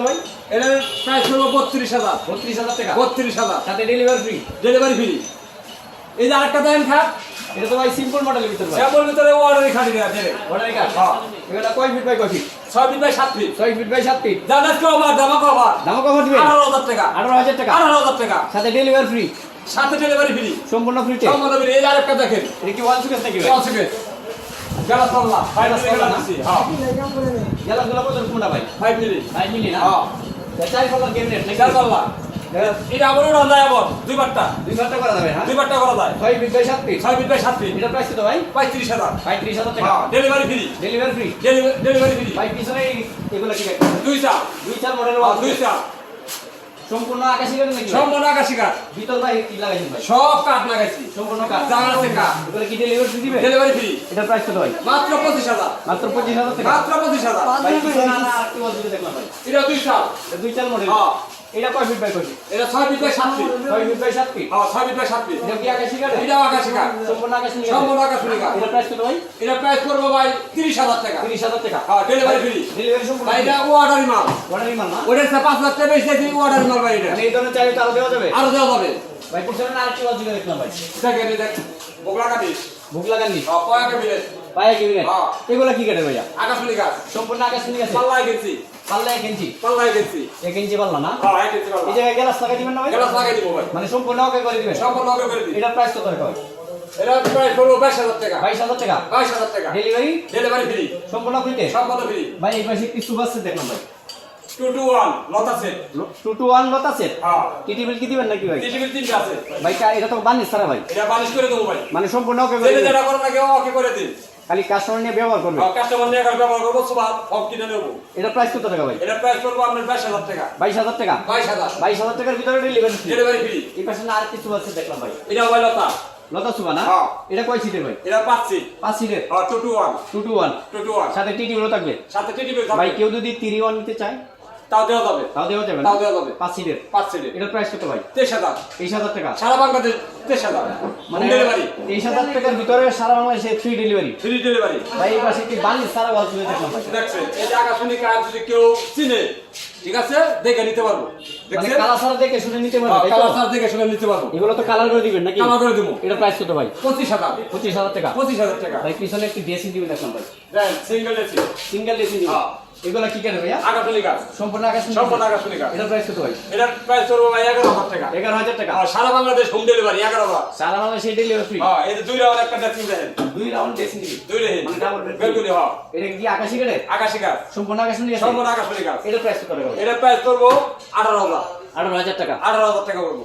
ভাই এটার প্রাইস হলো 32,000 32,000 টাকা 32,000 সাথে ডেলিভারি ফ্রি। Delivery free. এই যে আরেকটা দেখেন খাট, এটা তো ভাই সিম্পল মডেলের ভিতর ভাই, স্যাম্পল ভিতরে অর্ডারই খাটি দেয়া দেবে। অর্ডারি কাট। হ্যাঁ এটা কয় ফিট বাই কয় feet? 6 feet by 7 feet. 6 feet by 7 feet. জানাস কভার দামা কভার দাম কত দিবেন? 18,000 টাকা। 18,000 টাকা 18,000 টাকা সাথে ডেলিভারি ফ্রি, সাথে ডেলিভারি ফ্রি সম্পূর্ণ ফ্রিতে। সম্পূর্ণ ফ্রি। এই যে আরেকটা দেখেন, এটা কি ওয়ান সুকেস নাকি ভাই? কত থেকে গেলা সাল্লাহ Glass পাল্লা না? হ্যাঁ গেলাগুলো কত কোনটা ভাই? 5 মিনিট 5 মিলি না? হ্যাঁ চার পাল্লার ক্যাবিনেট নাকি? গেলা সাল্লাহ। এটা আবার উড়ান যায় আবার দুই বারটা দুই ঘন্টা করা যাবে হ্যাঁ? দুই বারটা করা যায়। 6 feet by 7 feet. 6 feet by 7 feet. এটা প্রাইস কত ভাই? 35,000 35,000 টাকা হ্যাঁ delivery free. Delivery free. Delivery free. ভাই পিছনে এগুলো কি ভাই? দুই চাল দুই চার মডেলের হ্যাঁ ওয়াল দুই চাল সম্পূর্ণ আকাশী কাঠ নাকি ভাই? সম্পূর্ণ আকাশি কাঠ, ভিতর ভাই কি লাগাইছেন ভাই? সব কাঠ লাগাইছি, সম্পূর্ণ কাঠ। জানালা থেকে কাঠ। এগুলো কি ডেলিভারি ফ্রি দিবে? Delivery free. এটা প্রাইস কত ভাই? মাত্র 25,000 মাত্র 25,000 টাকা। মাত্র 25,000। ভাই পিছনে আরেকটি ওয়াল দিতে দেখলাম ভাই। এটা দুই চাল এটা দুই চার মডেল। হ্যাঁ এটা কয় ফিট বাই কয় ফিট? এটা 6 feet by 7 feet. 6 feet by 7 feet. হ্যাঁ 6 ফিট বাই 7 ফিট। এটা কি আকাশী কাঠ? এটাও আকাশি কাঠ, সম্পূর্ণ আকাশী কাঠ। সম্পূর্ণ আকাশি কাঠ। এটা প্রাইস কত ভাই? এটা প্রাইস করবো ভাই 30,000 টাকা। 30,000 টাকা। হ্যাঁ ডেলিভারি ফ্রি। ডেলিভারি সম্পূর্ণ ভাই free। এটা অর্ডারি মাল, অর্ডারি মাল না? ওটার চেয়ে 5 লাখ টাকা বেশি দিই অর্ডারি মাল ভাই। এটা মানে এই ধরনের চাইলে তো আরো দেওয়া যাবে? আরো দেওয়া যাবে। ভাই পিছনে আরেকটি ওয়াল দিতে দেখলাম ভাই। দেখেন এই দেখ বগলা কাটিস ভুক লাগাননি? কয়েক মিনিট পায়ে কি বিনেট? হ্যাঁ। এগুলো কি কাটে ভাইয়া? আকাশমণি গাছ সম্পূর্ণ আকাশী আছে। পাল্লাই গেছি, পাল্লা 1 ইঞ্চি। পাল্লাই গেছি 1 ইঞ্চি পাল্লা না? হ্যাঁ 1 ইঞ্চি এই পাল্লা। জায়গায় গ্লাস লাগাই দিবেন না ভাই? গ্লাস লাগাই দিব ভাই, মানে সম্পূর্ণ ওকে করে দিবেন? সম্পূর্ণ ওকে করে দিই। এটা প্রাইস কত টাকা? এটা প্রাইস হলো 22,000 টাকা। 22,000 টাকা। 22,000 টাকা ডেলিভারি ডেলিভারি ফ্রি, সম্পূর্ণ ফ্রিতে। সম্পূর্ণ ফ্রি। ভাই এই পাশে কিছু বাসে দেখলাম ভাই। 2 to 1 Lata set. 2 to 1 Lata set. হ্যাঁ টিটি বিল কি দিবেন নাকি ভাই? টিভি 3টা আছে ভাই এটা তো বানিস সারা ভাই, এটা বালিশ করে দেবো ভাই। মানে সম্পূর্ণ ওকে করে যেটা দিবেন? যেটা করো না কেউ ওকে করে দিন। খালি কাস্টমার নিয়ে ব্যবহার করবে। কাস্টমার নিয়ে এখানে ব্যবহার করবো, সব সব কিনে নেবো। এটা প্রাইস কত টাকা ভাই? এটা প্রাইস করবো আপনার 22,000 টাকা। 22,000 টাকা। 22,000 22,000 টাকার ভিতরে ডেলিভারি ফ্রি। Delivery free. এই পাশে না আর কিছু আছে দেখলাম ভাই। এটা ভাই লতা, লতা সুবা না? হ্যাঁ। এটা কয় সিটের ভাই? এটা 5 সিট। 5 সিটের। 2 to 1 2 to 1 2 to 1 সাথে টিটি বিলও থাকবে। সাথে টিভি ভাই কেউ যদি 3 1 নিতে চায় তাও দেওয়া যাবে, তাও দেওয়া যাবে না? তাও দেওয়া যাবে। 5 সিটের। 5 সিটে এটার প্রাইস কত ভাই? 23,000 23,000 টাকা। সারা বাংলাদেশ 23,000 মানে ডেলিভারি 23,000 টাকার ভিতরে সারা বাংলাদেশে ফ্রি ডেলিভারি। Free delivery. ভাই এই পাশে কি বানিস সারা ওয়াল তুলে দেখলাম ভাই। দেখছেন এই যে আকাশমণি কাজ যদি কেউ চিনে, ঠিক আছে, দেখে নিতে পারবো। মানে দেখছেন কালার সারা দেখে শুনে নিতে পারবে তাই তো? কালার সার দেখে শুনে নিতে পারবো। এগুলো তো কালার করে দিবেন নাকি? কালার করে দেবো। এটা প্রাইস কত ভাই? 25,000 25,000 টাকা। 25,000 টাকা। ভাই পিছনে একটি ড্রেসিং টেবিল দেখলাম ভাই। Then single AC single dressing table. হ্যাঁ। এগুলা কি কাটে ভাইয়া? আকাশমণি কাজ, সম্পূর্ণ আকাশ সম্পূর্ণ আকাশমণি কাজ। এটা প্রাইস কত ভাই? এটার প্রাইস করবো ভাই 11,000 টাকা। 11,000 টাকা। আর সারা বাংলাদেশ হোম ডেলিভারি 11,000। সারা বাংলাদেশে ডেলিভারি ফ্রি। হ্যাঁ এই যে 2 রাউন্ড একটা ড্রেসিং দেখেন, 2 রাউন্ড ড্রেসিং টেবিল। 2 রেহে মানে ডাবল বেড। বেলকুনি। হ্যাঁ এটা কি আকাশী কাটে? আকাশি কাজ, সম্পূর্ণ আকাশ নিয়ে সম্পূর্ণ আকাশমণি কাজ। এটা প্রাইস কত টাকা ভাই? এটার প্রাইস করবো 18,000। 18,000 টাকা। 18,000 টাকা করবো।